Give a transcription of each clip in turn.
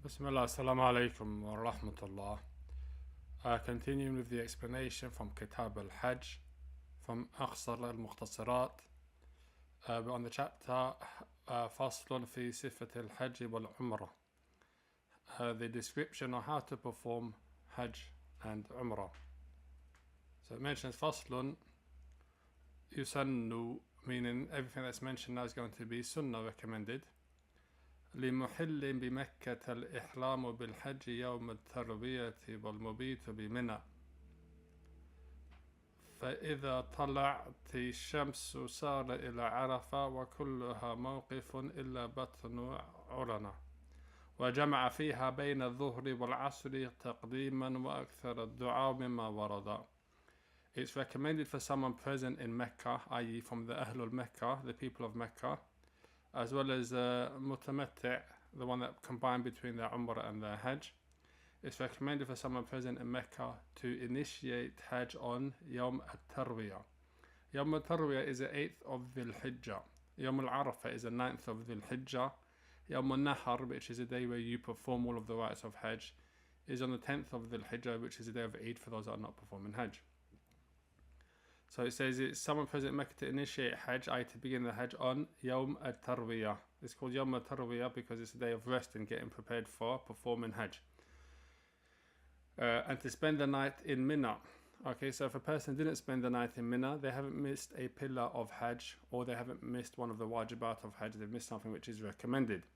Bismillah, assalamu alaikum wa rahmatullah. Continuing with the explanation from Kitab al-Hajj, from Akhsar al-Mukhtasarat. We're on the chapter Faslun fi Sifat al-Hajj wal-Umrah. The description of how to perform Hajj and Umrah. So it mentions Faslun yusannu, meaning everything that's mentioned now is going to be Sunnah, recommended. لمحل بمكة الإحرام بالحج يوم التروية والمبيت بمنى فإذا طلعت الشمس سار إلى عرفة وكلها موقف إلا بطن عرنة وجمع فيها بين الظهر والعصر تقديما وأكثر الدعاء مما ورد. It's recommended for someone present in Mecca, i.e. from the Ahlul Mecca, the people of Mecca, as well as Mutamatti', the one that combined between the Umrah and the Hajj. It's recommended for someone present in Mecca to initiate Hajj on Yawm al-Tarwiyah. Yawm al-Tarwiyah is the 8th of Dhul Hijjah. Yawm al-Arafah is the 9th of Dhul Hijjah. Yawm al-Nahar, which is a day where you perform all of the rites of Hajj, is on the 10th of Dhul Hijjah, which is a day of Eid for those that are not performing Hajj. So it says it's someone present in Mecca to initiate Hajj, i.e. to begin the Hajj on Yawm al-Tarwiyah. It's called Yawm al-Tarwiyah because it's a day of rest and getting prepared for performing Hajj. And to spend the night in Mina. Okay, so if a person didn't spend the night in Mina, they haven't missed a pillar of Hajj, or they haven't missed one of the wajibat of Hajj, they've missed something which is recommended.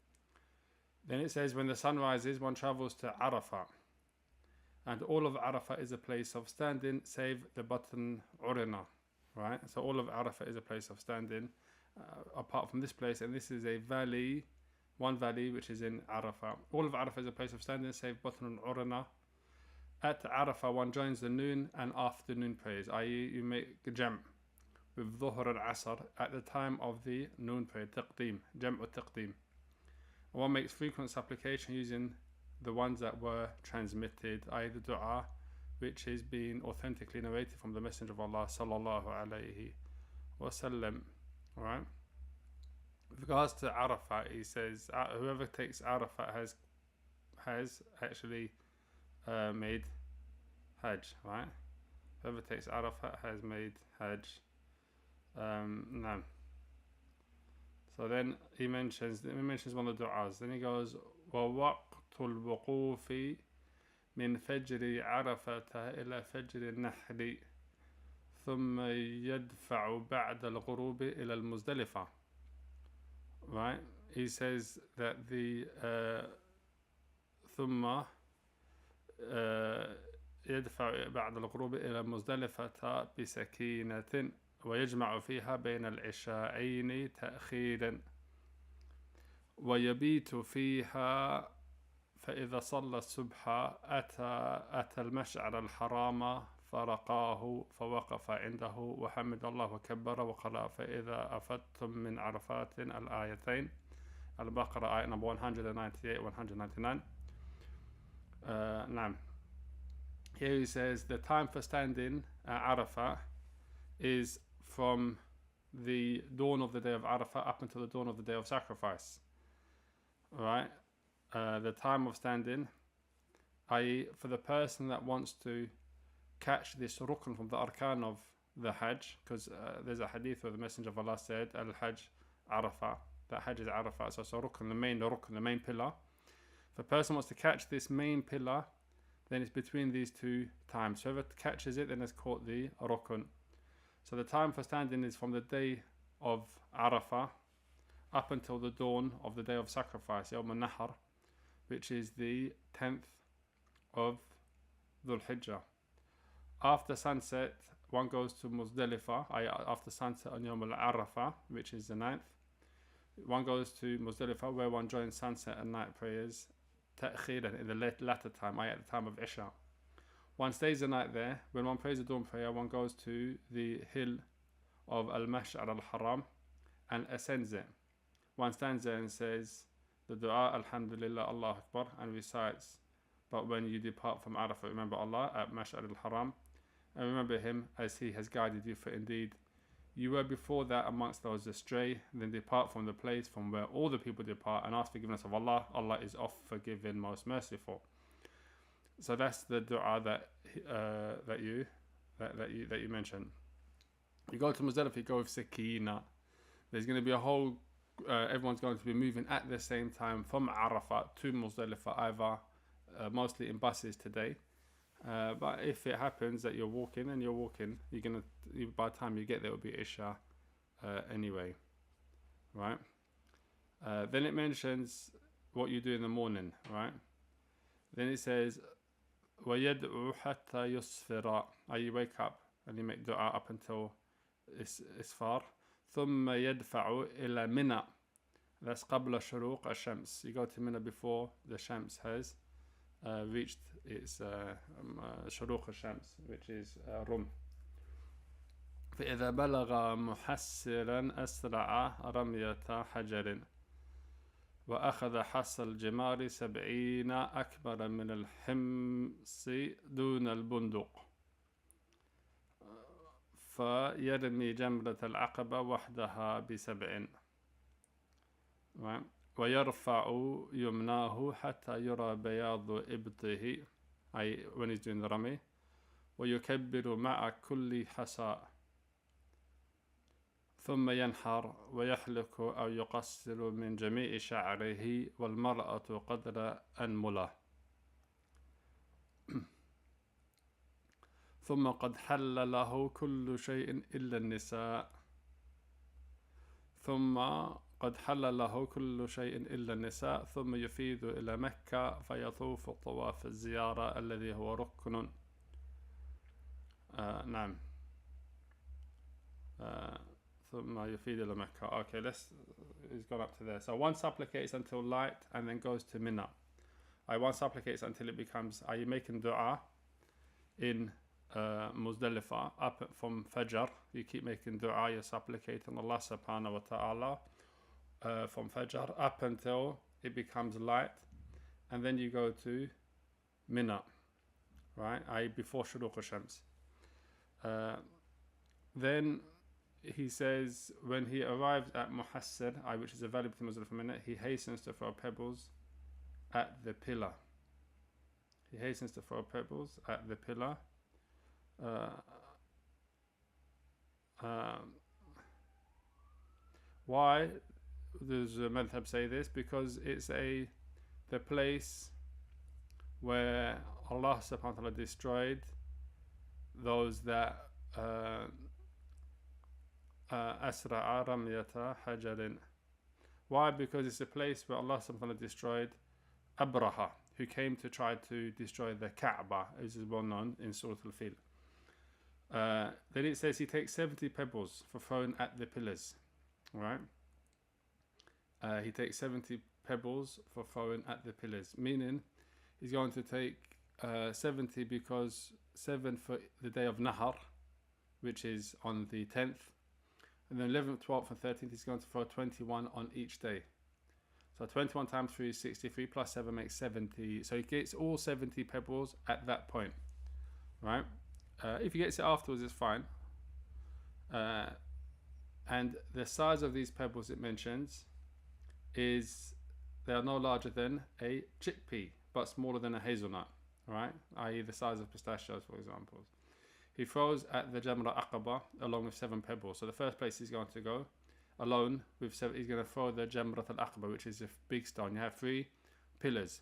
Then it says when the sun rises, one travels to Arafat. And all of Arafat is a place of standing, save the button Urina, right? So all of Arafat is a place of standing, apart from this place, and this is a valley, one valley which is in Arafat. All of Arafat is a place of standing, save button Urina. At Arafat, one joins the noon and afternoon prayers, i.e. you make jam with dhuhr and asr at the time of the noon prayer, taqdeem, jam or taqdeem. One makes frequent supplication using the ones that were transmitted, i.e. the dua, which is being authentically narrated from the Messenger of Allah sallallahu alayhi wasallam. Alright? With regards to Arafat, he says whoever takes Arafat has actually made Hajj, right? Whoever takes Arafat has made Hajj. No. So then he mentions one of the du'as. Then he goes, وَوَقْتُ الْوُقُوفِ مِنْ فَجْرِ عَرَفَةَ إِلَى فَجْرِ النَّحْرِ ثُمَّ يَدْفَعُ بَعْدَ الْغُرُوبِ إِلَى الْمُزْدَلِفَةِ. Right? He says that the ثُمَّ يدفع بعد الغروب إلى مزدلفة بسكينة ويجمع فيها بين العشاءين تأخيرا ويبيت فيها فإذا صلى الصبح أتى المشعر الحرام فرقاه فوقف عنده وحمد الله وكبر وقرأ فإذا أفدتم من عرفات الآيتين البقرة آية number 198 199. نعم. Here he says the time for standing at Arafat is from the dawn of the day of Arafat up until the dawn of the day of sacrifice. Right? The time of standing, i.e. for the person that wants to catch this rukn from the arkan of the Hajj, because there's a hadith where the Messenger of Allah said al-Hajj Arafat, that Hajj is Arafat, so it's a rukn, the main pillar. If a person wants to catch this main pillar, then it's between these two times. Whoever catches it, then it's called the rukn. So the time for standing is from the day of Arafah up until the dawn of the day of sacrifice, Yawm al-Nahar, which is the 10th of Dhul Hijjah. After sunset, one goes to Muzdalifah, after sunset on Yawm al-Arafah, which is the 9th. One goes to Muzdalifah, where one joins sunset and night prayers, ta'khiran, in the latter time, at the time of Isha. One stays the night there. When one prays the dawn prayer, one goes to the hill of al-Mash'ar al-Haram and ascends it. One stands there and says the dua, Alhamdulillah, Allah Akbar, and recites, but when you depart from Arafah, remember Allah at Mash'ar al-Haram, and remember Him as He has guided you, for indeed you were before that amongst those astray, then depart from the place from where all the people depart and ask forgiveness of Allah. Allah is oft forgiving, most merciful. So that's the dua that you mentioned. You go to Muzdalifah, you go with Sakina. There's going to be a whole, everyone's going to be moving at the same time from Arafat to Muzdalifah, either mostly in buses today. But if it happens that you're walking, by the time you get there, it'll be Isha anyway, right? Then it mentions what you do in the morning, right? Then it says, وَيَدْعُ حَتَّى يُصْفِرَ. You wake up and you make dua up until isfar. ثُمَّ يَدْفَعُ إِلَى مِنَى. That's قبل شروق الشمس. You go to Mina before the Shams has reached its شروق الشمس, which is Rum. فإذا بلغ محسرا أسرع رمية حجر وأخذ حص الجمار 70 أكبر من الحمص دون البندق فيرمي جمرة العقبة وحدها ب7. ويرفع يمناه حتى يرى بياض إبطه, when he's doing the rami, ويكبر مع كل حصى ثم ينحر ويحلق أو يقصر من جميع شعره والمرأة قدر أنمله ثم قد حل له كل شيء إلا النساء ثم يفيد إلى مكة فيطوف طواف الزيارة الذي هو ركن. نعم. ثم يفيد إلى مكة. Okay, he's gone up to there. So one supplicates until light and then goes to Mina. One supplicates until it becomes, are you making dua in Muzdalifah up from Fajr? You keep making dua, you're supplicating Allah subhanahu wa ta'ala from Fajr up until it becomes light, and then you go to Mina, right? Before Shuruq al-Shams. Then he says when he arrives at Muhassir, which is a valley between Muzdalifah and Mina, he hastens to throw pebbles at the pillar. Why does the madhab say this? Because it's the place where Allah subhanahu wa ta'ala destroyed those that asra'a ramyata hajarin. Why? Because it's a place where Allah subhanahu wa ta'ala destroyed Abraha, who came to try to destroy the Kaaba, as is well known in Surah Al-Fil. Then it says he takes 70 pebbles for throwing at the pillars, right? He takes 70 pebbles for throwing at the pillars, meaning he's going to take 70 because 7 for the day of Nahar, which is on the 10th, and then 11th, 12th and 13th he's going to throw 21 on each day. So 21 times 3 is 63, plus 7 makes 70. So he gets all 70 pebbles at that point, right? If he gets it afterwards, it's fine. And the size of these pebbles it mentions is they are no larger than a chickpea, but smaller than a hazelnut, right? I.e. the size of pistachios, for example. He throws at the Jamra Aqaba along with 7 pebbles. So the first place he's going to go alone with 7, he's going to throw the Jamrat al-Aqaba, which is a big stone. You have 3 pillars.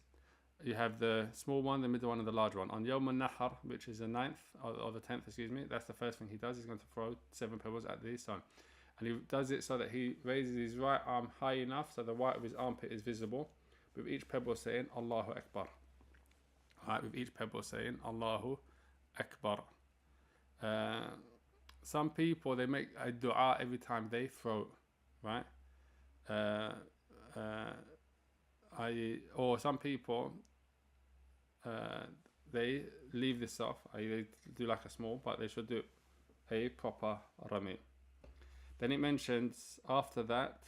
You have the small one, the middle one, and the large one. On Yawm al-Nahar, which is the 9th, or the 10th, excuse me, that's the first thing he does. He's going to throw 7 pebbles at the stone. And he does it so that he raises his right arm high enough so the white of his armpit is visible, with each pebble saying Allahu Akbar. Alright, with each pebble saying Allahu Akbar. Some people, they make a dua every time they throw, right? Or some people, they leave this off. They do like a small, but they should do a proper rami. Then it mentions after that,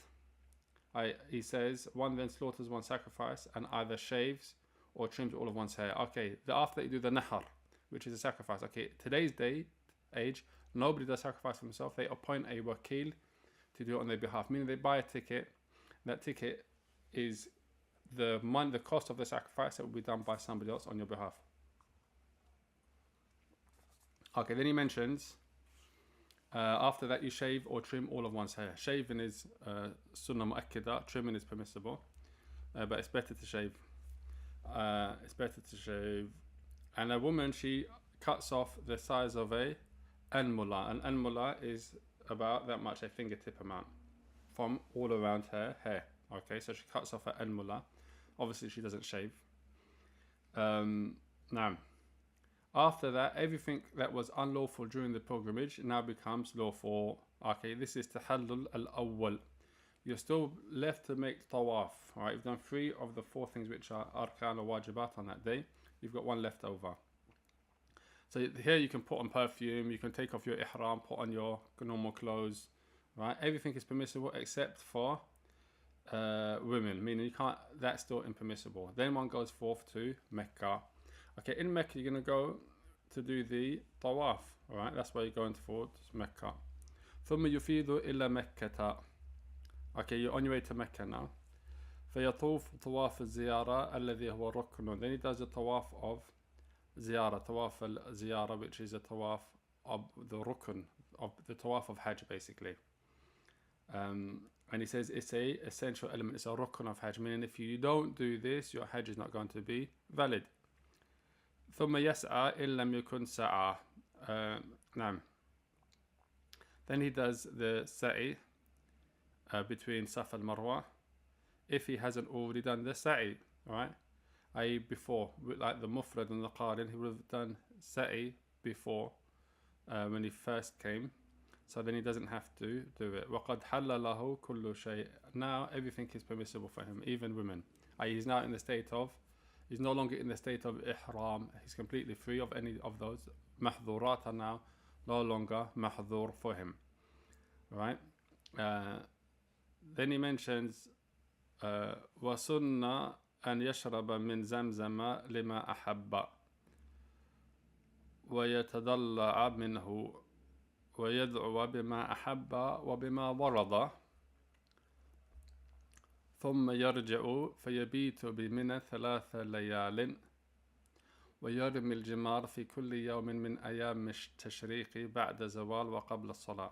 he says, one then slaughters one sacrifice and either shaves or trims all of one's hair. Okay, after you do the nahar, which is a sacrifice. Okay, today's age, Nobody does sacrifice for themselves. They appoint a wakil to do it on their behalf, meaning they buy a ticket. That ticket is the money, the cost of the sacrifice that will be done by somebody else on your behalf. Okay, then he mentions after that you shave or trim all of one's hair. Shaving is sunnah mu'akkada, trimming is permissible, but it's better to shave. And a woman, she cuts off the size of a al-mullah. An al-mullah is about that much, a fingertip amount from all around her hair. Okay, so she cuts off her al-mullah. Obviously she doesn't shave. Now after that, everything that was unlawful during the pilgrimage now becomes lawful. Okay, this is tahallul al-awwal. You're still left to make tawaf. Alright, you've done 3 of the 4 things which are arkan or wajibat on that day. You've got 1 left over. So here you can put on perfume, you can take off your ihram, put on your normal clothes. Right, everything is permissible except for women, meaning you can't. That's still impermissible. Then one goes forth to Mecca. Okay, in Mecca you're going to go to do the tawaf. Alright, that's why you're going forward to Mecca. ثم يفيد إلى مكة. Okay, you're on your way to Mecca now. فيطوف طواف الزيارة الذي هو ركن. Then he does the tawaf of ziyarah, tawaf al-ziyarah, which is a tawaf of the rukun, of the tawaf of Hajj basically. And he says it's a essential element, it's a rukun of Hajj, meaning if you don't do this, your Hajj is not going to be valid. ثم يسعى إن لم يكن سعى. نعم. Then he does the Sa'i between Safa and Marwa. If he hasn't already done the Sa'i, right? I.e. before, like the Mufrad and the Qarin, he would have done Sa'i before when he first came. So then he doesn't have to do it. وَقَدْ حَلَّ لَهُ كُلُّ شَيْءٍ. Now everything is permissible for him, even women. I.e. he's now in the state of, he's no longer in the state of ihram. He's completely free of any of those. Mahdhurat are now no longer mahdhur for him. Right? Then he mentions وَسُنَّ أن يشرب من زمزم لما أحب ويتضلع منه ويدعو بما أحب وبما ورد ثم يرجع فيبيت بمنى 3 ليال ويرمي الجمار في كل يوم من أيام التشريق بعد زوال وقبل الصلاة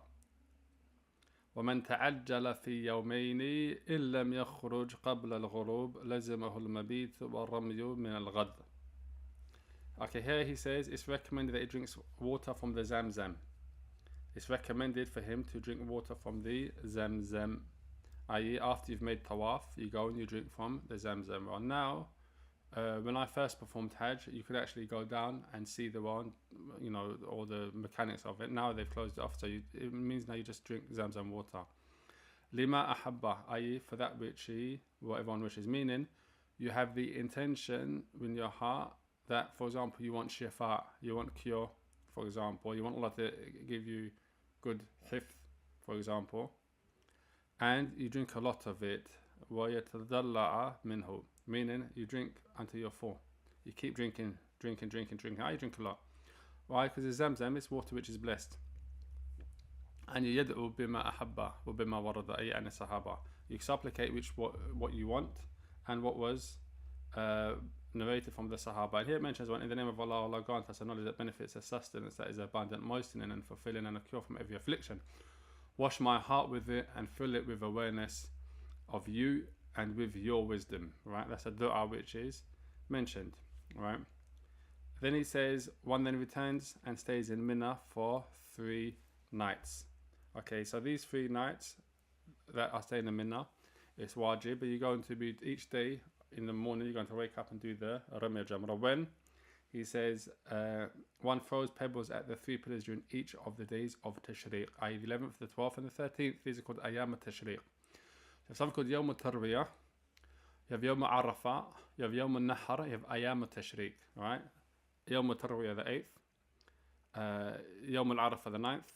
ومن تعجل في يومين إن لم يخرج قبل الغروب لزمه المبيت والرمي من الغد. Okay, here he says it's recommended that he drinks water from the Zamzam. It's recommended for him to drink water from the Zamzam. I.e. after you've made tawaf, you go and you drink from the Zamzam. Well, now, when I first performed Hajj, you could actually go down and see the one, you know, all the mechanics of it. Now they've closed it off, so it means now you just drink Zamzam water. Lima ahabba, i.e. for that which whatever one wishes. Meaning, you have the intention in your heart that, for example, you want shifa, you want cure, for example, you want Allah to give you good hifth, for example, and you drink a lot of it. وَيَتَضَلَّعَ مِنْهُ, meaning you drink until you're full. You keep drinking. How you drink a lot? Why? Because the Zamzam is water which is blessed. And you يَدْعُ بِمَا أَحَبَّ وَبِمَا وَرَدَ أَيْ عَنِ الصَّحَابَةِ. You supplicate what you want and what was narrated from the Sahaba. And here it mentions one, in the name of Allah, Allah grant us a knowledge that benefits, a sustenance that is abundant, moistening and fulfilling, and a cure from every affliction. Wash my heart with it and fill it with awareness of you and with your wisdom. Right, that's a dua which is mentioned. Right, then he says one then returns and stays in Mina for 3 nights. Okay, so these 3 nights that are staying in Mina, it's wajib, but you're going to be each day in the morning, you're going to wake up and do the Rami Jamra. When he says one throws pebbles at the 3 pillars during each of the days of Tashriq, i.e. the 11th, the 12th and the 13th. These are called Ayam al-Tashriq. You have something called Yawm al-Tarwiyah, you have Yawm al-Arafat, you have Yawm al-Nahar, you have Ayam al-Tashriq, right? Yawm al-Tarwiyah the 8th, Yawm al-Arafah the 9th,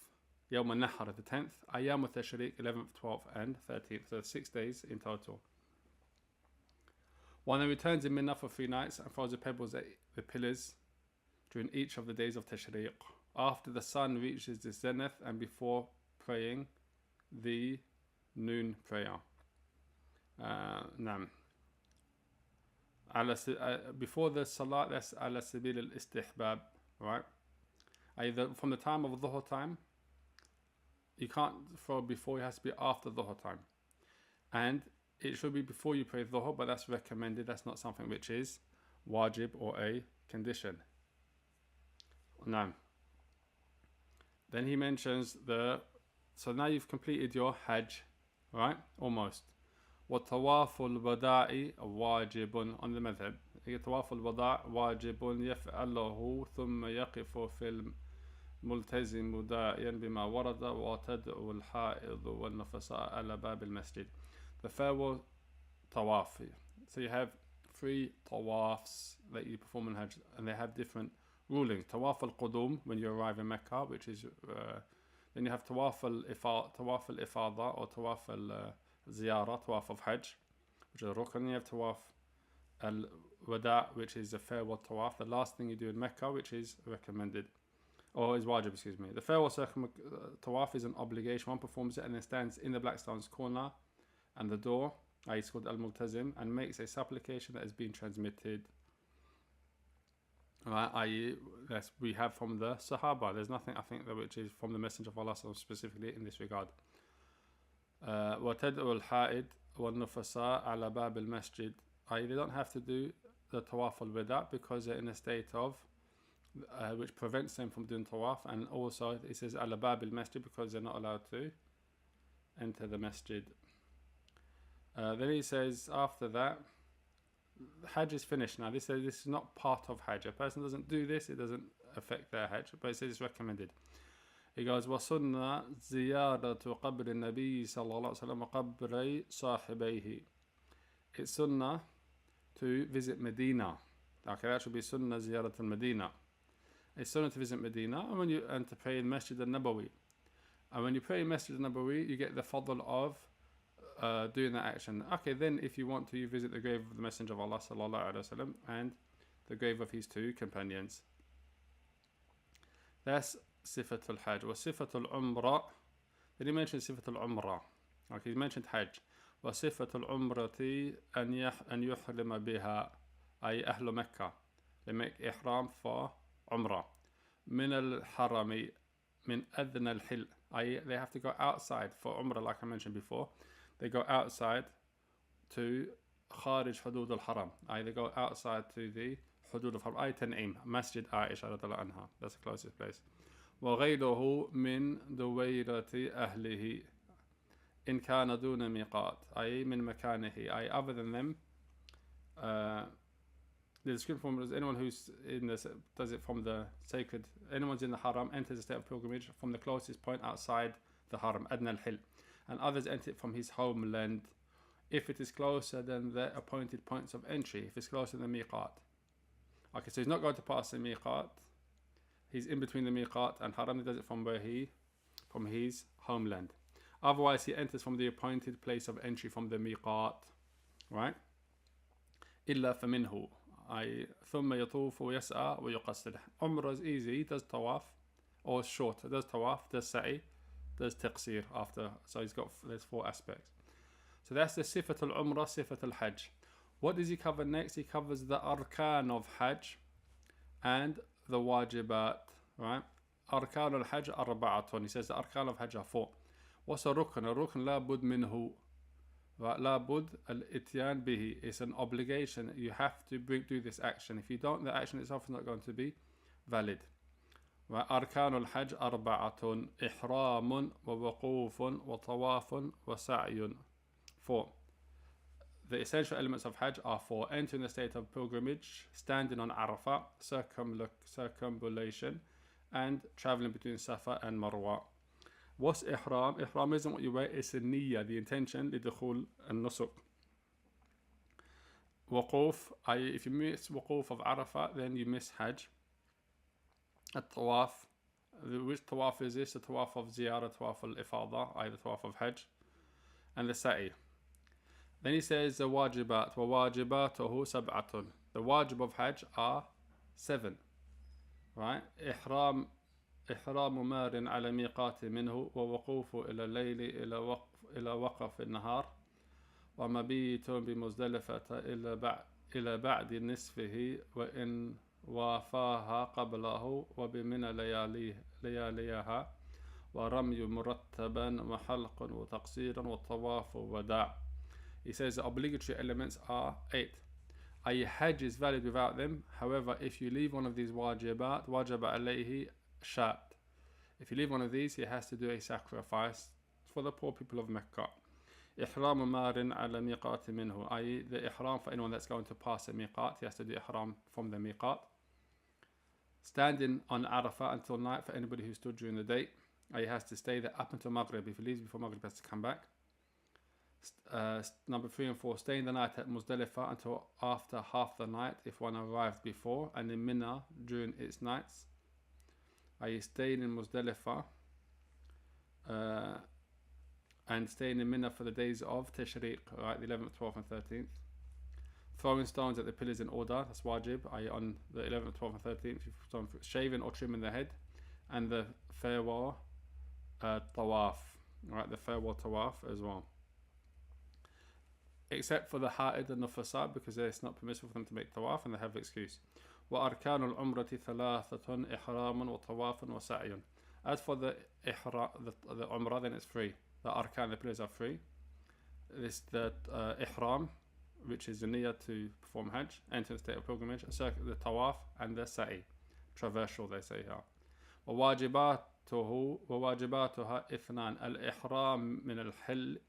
Yawm al-Nahar the 10th, Ayam al-Tashriq 11th, 12th and 13th. So 6 days in total. One then returns in Mina for 3 nights and throws the pebbles at the pillars during each of the days of Tashriq. after the sun reaches the zenith and before praying the noon prayer. Naam. Before the salat, that's ala sabil al-istihbab, right? Either from the time of dhuhr time, you can't throw before, it has to be after dhuhr time. And it should be before you pray dhuhr, but that's recommended. That's not something which is wajib or a condition. Now, then he mentions so now you've completed your Hajj, right? Almost. وَطَوَافُ الْوَدَاعِ وَاجِبٌ on the madhab. طواف الوداع واجب يفعله ثم يقف في الملتزم داعيا بما ورد وتدعو الحائض والنفساء على باب المسجد. The farewell tawaf. So you have 3 tawafs that you perform in Hajj, and they have different rulings. Tawaf al-Qudum, when you arrive in Mecca, which is then you have Tawaf al-Ifada or Tawaf al-Ziyara, Tawaf of Hajj, which is a rukn. You have Tawaf al-Wada', which is a farewell tawaf, the last thing you do in Mecca, which is recommended, or is wajib, excuse me. The farewell tawaf is an obligation. One performs it and then stands in the black stone's corner and the door, it's called al-Multazim, and makes a supplication that is being transmitted. Right, i.e., yes, we have from the Sahaba. There's nothing, I think, that which is from the Messenger of Allah specifically in this regard. وَتَدْعُ الْحَائِدْ وَالنُّفَسَاء عَلَى بَابِ الْمَسْجِدِ, i.e., they don't have to do the Tawaf al-Wada' because they're in a state of which prevents them from doing Tawaf, and also it says عَلَى بَابِ الْمَسْجِدِ because they're not allowed to enter the masjid. Then he says after that, Hajj is finished now. This is not part of Hajj. A person doesn't do this, it doesn't affect their Hajj, but it says it's recommended. He goes, وَسُنَّ زِيَارَةُ قَبْرِ النَّبِيِّ صَلَّى اللَّهُ عَلَيْهِ وَسَلَّمَ قَبْرِ صَاحِبَيْهِ. It's sunnah to visit Medina. Okay, that should be sunnah ziyarat al-Medina. It's sunnah to visit Medina and to pray in Masjid al-Nabawi. And when you pray in Masjid al-Nabawi, you get the fadl of doing that action. Okay, then if you want to, you visit the grave of the Messenger of Allah sallallahu alaihi wasallam and the grave of his 2 companions. That's Sifat al-Hajj. Wa Sifat al-Umrah. Then he mentioned Sifat al-Umrah. Okay, he mentioned Hajj. Wa Sifat al-Umrati an yuhrima biha, ay Ahl Makkah. They make ihram for Umrah. Min al-Harami, min adna al-Hil. They have to go outside for Umrah, like I mentioned before. They go outside to Kharij Hudud al-Haram. They go outside to the Hudud al-Haram. Tan'im, Masjid Aisha radhiyallahu anha. That's the closest place. وغيره من دويرة أهله إن كان دون ميقات, أي من مكانه, other than them. The description form is anyone who's in this does it from the sacred. Anyone's in the Haram enters the state of pilgrimage from the closest point outside the Haram, Adna al-Hil, and others enter it from his homeland if it is closer than the appointed points of entry. If it's closer than the miqat. Okay, so he's not going to pass the miqat. He's in between the miqat and Haram. He does it from from his homeland. Otherwise, he enters from the appointed place of entry from the miqat, right? إلا فمنه, أي ثم يطوف ويسعى ويقصر. Umrah is easy. He does tawaf, or short. Does tawaf, does sa'i, does taqsir after. So there's 4 aspects. So that's the Sifat al-Umrah, Sifat al-Hajj. What does he cover next? He covers the arkan of Hajj and the wajibat, right? Arkan al-Hajj arba'atun. He says the arkan of Hajj are 4. What's a rukn? A rukn la bud minhu. La bud al-ityan bihi. It's an obligation. You have to do this action. If you don't, the action itself is not going to be valid. أركان الحج أربعة إحرام ووقوف وطواف وسعي. 4. The essential elements of Hajj are 4. Entering the state of pilgrimage, standing on Arafat, circumambulation, and traveling between Safa and Marwa. What's Ihram? Ihram isn't what you wear, it's a niyyah, the intention, لدخول النسك. Waquf, if you miss Waquf of Arafat, then you miss Hajj. At-Tawaf, which Tawaf is this? The Tawaf of Ziyarah, Tawaf al-Ifada, the Tawaf of Hajj, and the Sa'i. Then he says the wajibat, وَوَاجِبَاتُهُ سَبْعَةٌ. The wajib of Hajj are 7, right? Ihram إحرام مار على ميقات منه ووقوف إلى الليل إلى وقف النهار ومبيت بمزدلفة إلى بعد نصفه وإن وافاها قبله وبمنى لياليها ورمي مرتبا وحلق وتقصير وطواف وداع. He says the obligatory elements are 8. A Hajj is valid without them. However, if you leave one of these wajibat, wajaba alayhi shat. If you leave one of these, he has to do a sacrifice for the poor people of Mecca. Ihram marin ala miqat minhu, i.e. the ihram for anyone that's going to pass a miqat, he has to do ihram from the miqat. Standing on Arafat until night for anybody who stood during the day, he has to stay there up until Maghrib. If he leaves before Maghrib, he has to come back. Number 3 and 4, staying the night at Muzdalifah until after half the night if one arrived before, and in Mina during its nights. I staying in Muzdalifah and staying in Mina for the days of Tashriq, right, the 11th, 12th and 13th. Throwing stones at the pillars in order, that's wajib, i.e. on the 11th, 12th and 13th, shaving or trimming the head, and the farewell tawaf, right, the farewell tawaf as well. Except for the ha'id and nufasa, because it's not permissible for them to make tawaf and they have excuse. وَأَرْكَانُ الْعُمْرَةِ ثَلَاثَةٌ إِحْرَامٌ وَطَوَافٌ وَسَعْيٌ. As for the umrah, then it's free. The arkan, the pillars are free. This the ihram, which is the niyyah to perform hajj, enter the state of pilgrimage, the tawaf and the sa'i, traversal they say here. وواجباتها اثنان الإحرام من الحل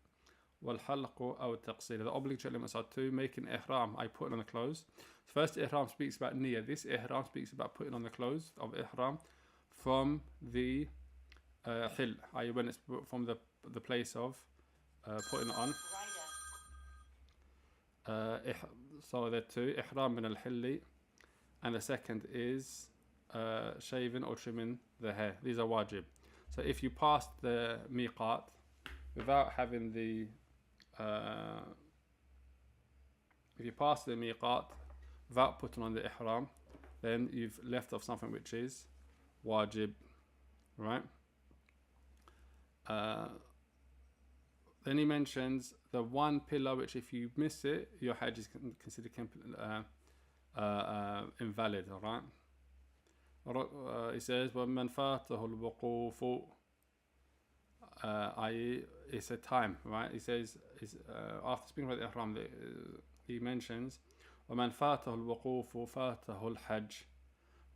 والحلق أو التقصير. The obligatory elements are 2, making ihram, I put on the clothes. First ihram speaks about niyyah. This ihram speaks about putting on the clothes of ihram from the hill, i.e. when it's from the place of putting it on. So there are 2, ihram min al-hilli, and the second is shaving or trimming the hair. These are wajib. So if you pass the miqat without having the if you pass the miqat without putting on the ihram, then you've left off something which is wajib, right? Then he mentions the one pillar which if you miss it, your hajj is considered invalid, alright? He says وَمَنْ فَاتَهُ الْوُقُوفُ, i.e. it's a time, right? He says after speaking about the ihram, he mentions وَمَنْ فَاتَهُ الْوُقُوفُ فَاتَهُ الْحَجِّ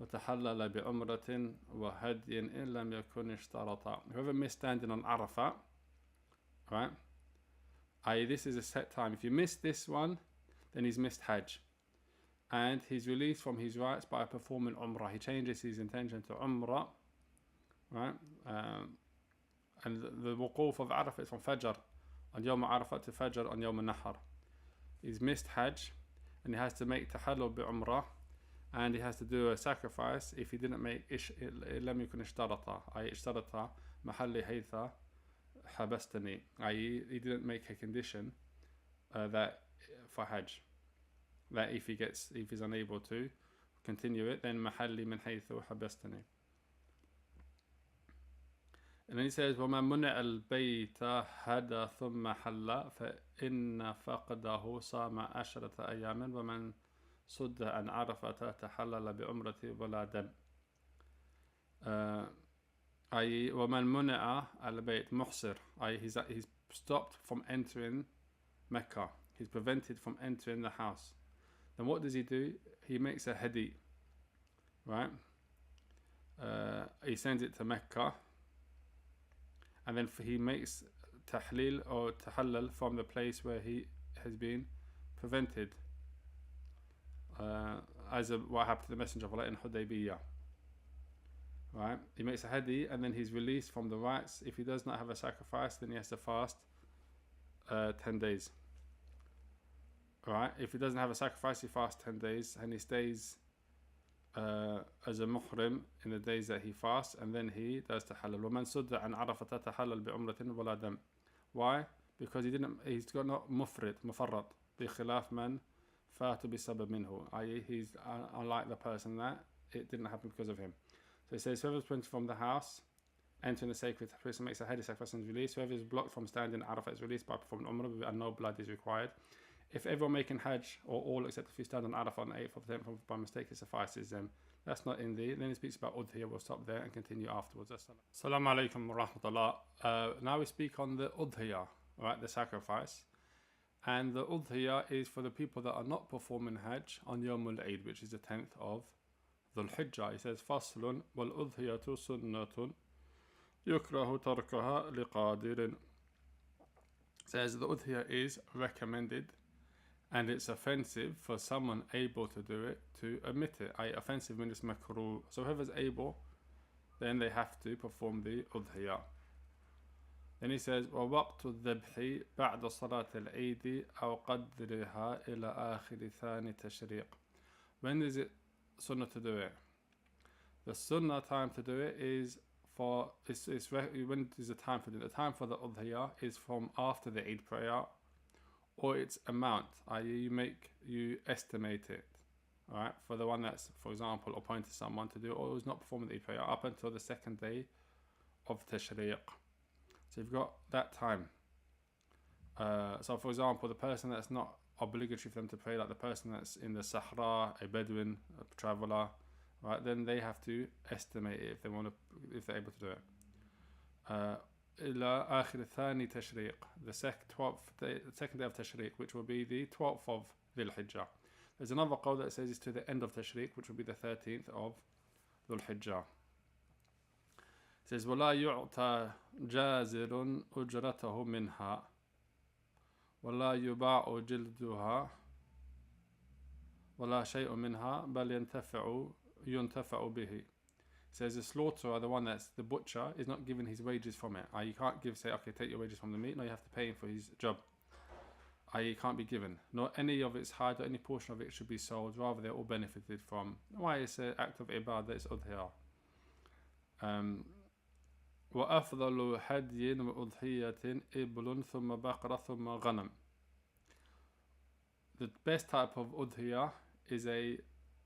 وَتَحَلَّلَ بِعُمْرَةٍ وَهَدْيٍ إِنْ لَمْ يَكُنْ اشْتَرَطًا. Whoever missed standing on Arafat, right? I.e. this is a set time. If you miss this one, then he's missed hajj, and he's released from his rights by performing Umrah. He changes his intention to Umrah, right? And the wuquf of Arafat is from Fajr on Yawm Arafat to Fajr on Yawm al-Nahar. He's missed hajj, and he has to make tahallul bi Umrah, and he has to do a sacrifice if he didn't make لم يكن اشترط, i.e. اشترط محل حيث حبستني, i.e. he didn't make a condition that for hajj, that if he's unable to continue it, then محلي من حيث حبستني. And then he says وَمَنْ مُنِعَ الْبَيْتَ هَدَى ثُمَّ حَلَّ فَإِنَّ فَقْدَهُ صَامَ 10 أيام وَمَنْ صُدَّ عَنْ عَرَفَةَ تَحَلَّلَ بِعُمْرَةِ وَلَا دَمٍ. i.e. وَمَنْ مُنِعَ الْبَيْتَ مُحْصِرٌ, i.e. he's stopped from entering Mecca, he's prevented from entering the house. Then what does he do? He makes a hadi, right? He sends it to Mecca, and then he makes tahleel or tahallal from the place where he has been prevented, as what happened to the Messenger of Allah in Hudaybiyah, right? He makes a hadi, and then he's released from the rights. If he does not have a sacrifice, then he has to fast 10 days, right? If he doesn't have a sacrifice, he fasts 10 days, and he stays as a muhrim in the days that he fasts, and then he does tahallul. وَمَنْ صُدَّ عَنْ عَرَفَةَ تَحَلَّلْ بِعُمْرَةٍ وَلَا دَمٍ. Why? Because he's got not mufarrat بِخِلَافْ مَنْ فَاتُ بِسَبَبٍ مِنْهُ, i.e. he's unlike the person that it didn't happen because of him. So it says, whoever is prevented from the house, entering the sacred place and makes a Hajj sacrifice and is released. Whoever is blocked from standing at Arafat is released by performing Umrah and no blood is required. If everyone making Hajj, or all except if you stand on Arafat on the 8th of the 10th by mistake, it suffices them. That's not in the. Then he speaks about Udhiyah. We'll stop there and continue afterwards. Assalamu alaikum wa rahmatullah. Now we speak on the Udhiyah, right, the sacrifice. And the Udhiyah is for the people that are not performing Hajj on Yawmul Eid, which is the 10th of Dhul Hijjah. He says, Faslun wal Udhiyatu sunnatun yukrahu tarkaha liqadirin. Says the Udhiyah is recommended and it's offensive for someone able to do it to omit it. Offensive means makruh. So whoever's able, then they have to perform the Udhiyah. Then he says, وَوَقْتُ الذَّبْحِ بَعْدَ صَلَاةِ الْعِيدِ أَوْ قَدْرِهَا إِلَى آخِرِ ثَانِ تَشْرِيقٍ. When is it sunnah to do it? The sunnah time to do it is when is the time for it? The time for the Udhiyah is from after the Eid prayer, or its amount, i.e. you estimate it. Alright, for the one that's, for example, appointed someone to do it, or who's not performing the Eid prayer up until the second day of Tashriq. So you've got that time. So for example, the person that's not obligatory for them to pray, like the person that's in the Sahara, a Bedouin, a traveller, right? Then they have to estimate it if they're able to do it. إلى آخر ثاني تشريق, the second day of Tashriq, which will be the 12th of Dhul Hijjah. There's another qawl that says it's to the end of Tashriq, which will be the 13th of Dhul Hijjah. It says, وَلَا يُعْطَى جَازِرٌ أُجْرَتَهُ مِنْهَا وَلَا يُبَاعُ جِلْدُهَا وَلَا شَيْءٌ مِنْهَا بَلْ يُنْتَفَعُ بِهِ. It says the slaughterer, the one that's the butcher, is not given his wages from it. You can't say, okay, take your wages from the meat. No, you have to pay him for his job. It can't be given. Not any of its hide or any portion of it should be sold. Rather, they're all benefited from. Why? It's an act of ibadah, it's udhiyah. وأفضل هدي وأضحية إبل ثم بقرة ثم غنم. The best type of udhiyah is a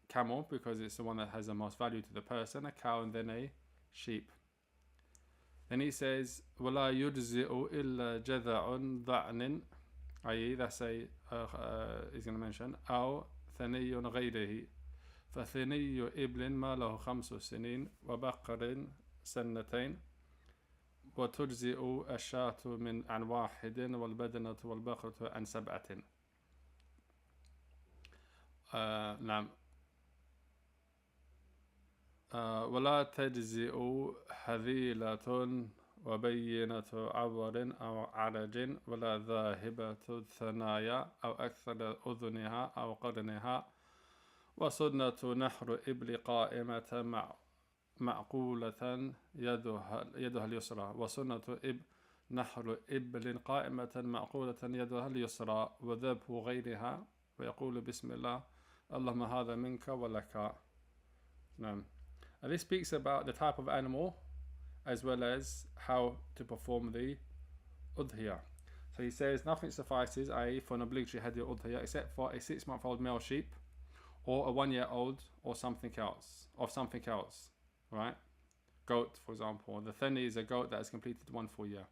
camel, because it's the one that has the most value to the person, a cow, and then a sheep. Then he says, وَلَا يُجْزِئُ إِلَّا جَذَعٌ ضَعْنٍ, i.e. that's he's going to mention, أو ثني غيره, فثني إبل ما له 5 سنين وبقر سنتين وتجزئ الشاة عن 1 والبدنة والبقرة عن 7. نعم. ولا تجزئ هذيلة وبينة عور أو عرج ولا ذاهبة الثنايا أو أكثر أذنها أو قرنها وسنة نحر إبل قائمة معقولة يدها اليسرى وسنة نحر إبل قائمة معقولة يدها اليسرى وذبح غيرها ويقول بسم الله اللهم هذا منك ولك. نعم. And this speaks about the type of animal as well as how to perform the udhiyah. So he says nothing suffices, i.e. for an obligatory hadi udhiyah, except for a 6-month-old male sheep or a 1-year-old or something else, right? Goat, for example. The thani is a goat that has completed 1 full year.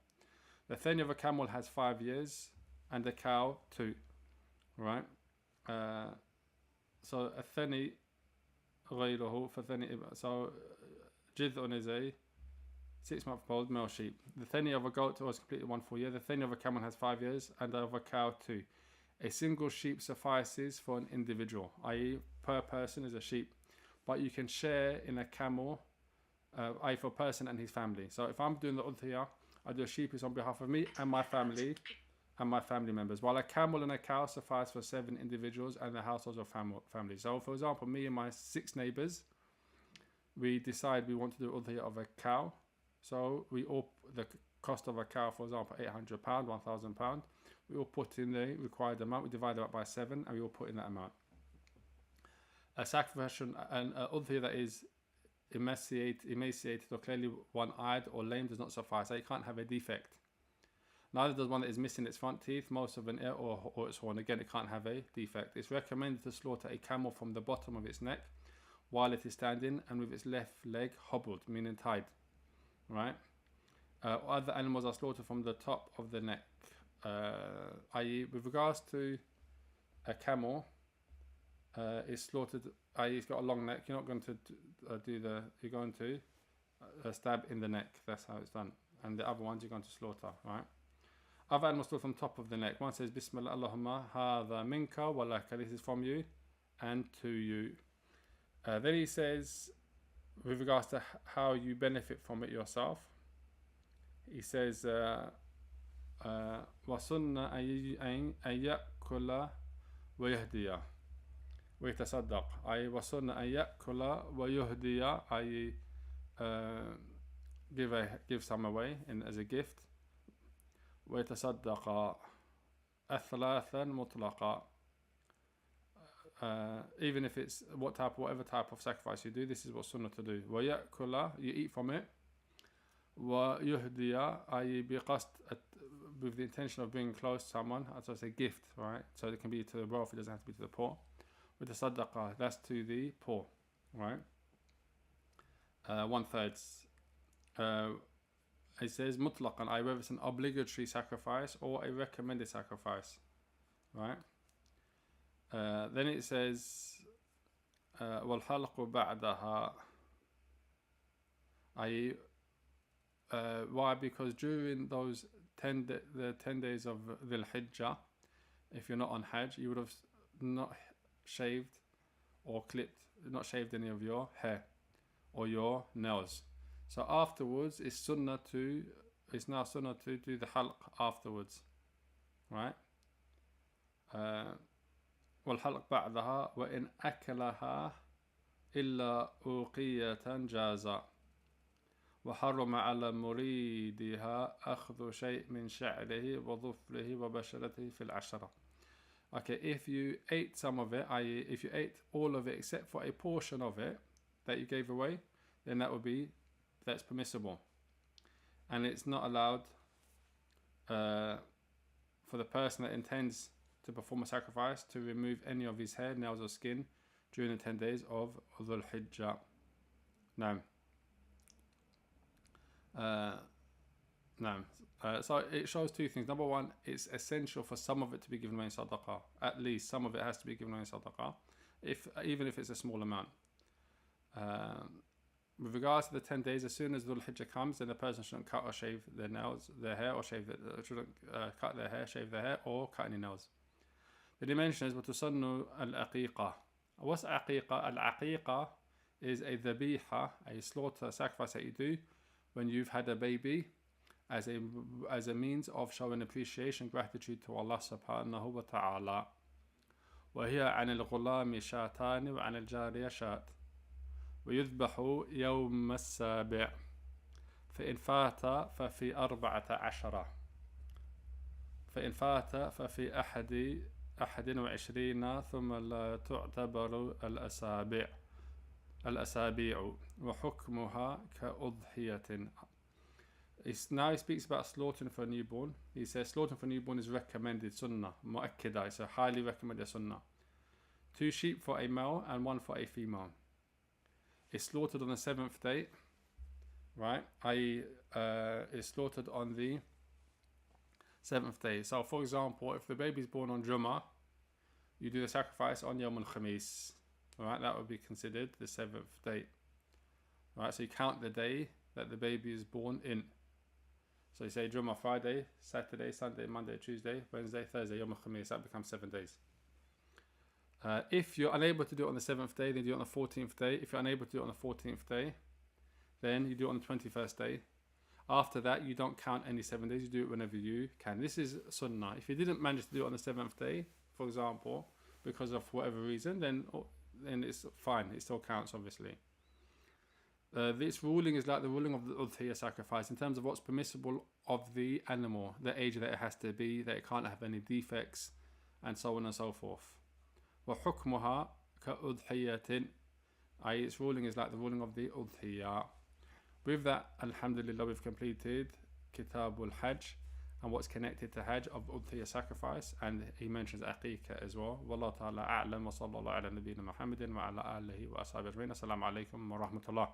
The thani of a camel has 5 years and the cow 2, right? So a thani غيره فثني, so jid'un is a 6-month-old male sheep. The thani of a goat was completed 1 full year. The thani of a camel has 5 years and of a cow 2. A single sheep suffices for an individual, i.e. per person is a sheep, but you can share in a camel, i.e. for a person and his family. So if I'm doing the udhiyah, I do a sheep is on behalf of me and my family members, while a camel and a cow suffice for 7 individuals and the households of family. So for example, me and my 6 neighbors, we decide we want to do udhiyah of a cow. So we all, the cost of a cow, for example, £800, £1,000, we all put in the required amount, we divide that by 7 and we all put in that amount. A sacrifice and udhiyah that is emaciated or clearly one-eyed or lame does not suffice. So you can't have a defect. Neither does one that is missing its front teeth, most of an ear or its horn. Again, it can't have a defect. It's recommended to slaughter a camel from the bottom of its neck while it is standing, and with its left leg hobbled, meaning tied. Right? Other animals are slaughtered from the top of the neck. I.e., with regards to a camel, is slaughtered, i.e., it's got a long neck. You're not going to you're going to stab in the neck. That's how it's done. And the other ones you're going to slaughter, right? Other animals slaughtered from top of the neck. One says, Bismillah Allahumma hadha minka wa laka. This is from you and to you. Then he says, with regards to how you benefit from it yourself, he says, وَصُنَّ أَن يَأْكُلَ وَيَهْدِيَ وَيَتَصَدَّقْ. أي وَصُنَّ أَن يَأْكُلَ وَيُهْدِيَ. أي give some away as a gift. وَيَتَصَدَّقَ أَثْلَاثًا مُطْلَقًا. Even if it's whatever type of sacrifice you do, this is what sunnah to do. وَيَأْكُلَ, you eat from it. وَيُهْدِيَ, i.e. with the intention of being close to someone, so it's a gift, right? So it can be to the wealthy, it doesn't have to be to the poor. With the sadaqah, that's to the poor, right? 1/3. It says mutlaqan, i.e. whether it's an obligatory sacrifice or a recommended sacrifice, right? Then it says وَالْحَلْقُ بَعْدَهَا, i.e. Why? Because during those 10 days of Dhul Hijjah, if you're not on Hajj, you would have not shaved or clipped, not shaved any of your hair or your nails. So afterwards, it's now sunnah to do the halq afterwards, right? والحلق بعدها وإن أكلها إلا أوقية جازا وحرم على مريدها أخذ شيء من شعره وظفره وبشرته في العشرة. Okay, if you ate some of it, i.e. if you ate all of it except for a portion of it that you gave away, then that's permissible. And it's not allowed for the person that intends to perform a sacrifice to remove any of his hair, nails or skin during the 10 days of Dhul Hijjah. Now, so it shows two things. Number one, it's essential for some of it to be given away in sadaqah. At least some of it has to be given away in sadaqah, even if it's a small amount. With regards to the 10 days, as soon as Dhul Hijjah comes, then the person shouldn't cut or shave their nails, their hair, or shouldn't cut their hair, shave their hair, or cut any nails. The dimension is وَتُسَنُّ الْأَقِيقَةِ. What's Aqiqah? Al-Aqiqah is a dhabiha, a slaughter, sacrifice that you do when you've had a baby, as a means of showing appreciation, gratitude to Allah subhanahu wa ta'ala. وهي عن الغلام شاتان وعن الجارية شات ويذبح يوم السابع فإن فات ففي 14 فإن فات ففي 21 ثم لا تعتبر الأسابيع وحكمها كأضحية. Now he speaks about slaughtering for a newborn. He says slaughtering for a newborn is recommended, sunnah, mu'akkidah, it's a highly recommended sunnah. 2 sheep for a male and 1 for a female. It's slaughtered on the 7th day, right? It's slaughtered on the 7th day. So for example, if the baby is born on Jummah, you do the sacrifice on Yawm al-Khamis, right? That would be considered the 7th day, right? So you count the day that the baby is born in. So you say Jummah Friday, Saturday, Sunday, Monday, Tuesday, Wednesday, Thursday, Yawm al-Khamis. That becomes 7 days. If you're unable to do it on the 7th day, then you do it on the 14th day. If you're unable to do it on the 14th day, then you do it on the 21st day. After that, you don't count any 7 days. You do it whenever you can. This is sunnah. If you didn't manage to do it on the 7th day, for example, because of whatever reason, then it's fine. It still counts, obviously. This ruling is like the ruling of the udhiyah sacrifice in terms of what's permissible of the animal, the age that it has to be, that it can't have any defects, and so on and so forth. وَحُكْمُهَا كَأُضْحِيَةٍ, i.e. its ruling is like the ruling of the udhiyah. With that, alhamdulillah, we've completed Kitab al-Hajj, and what's connected to Hajj of udhiyah sacrifice, and he mentions Aqiqah as well. Wallahu ta'ala a'lam wa sallallahu ala nabiyyina Muhammadin wa ala alihi wa ashabihi ajma'in. Assalamu alaikum wa rahmatullah.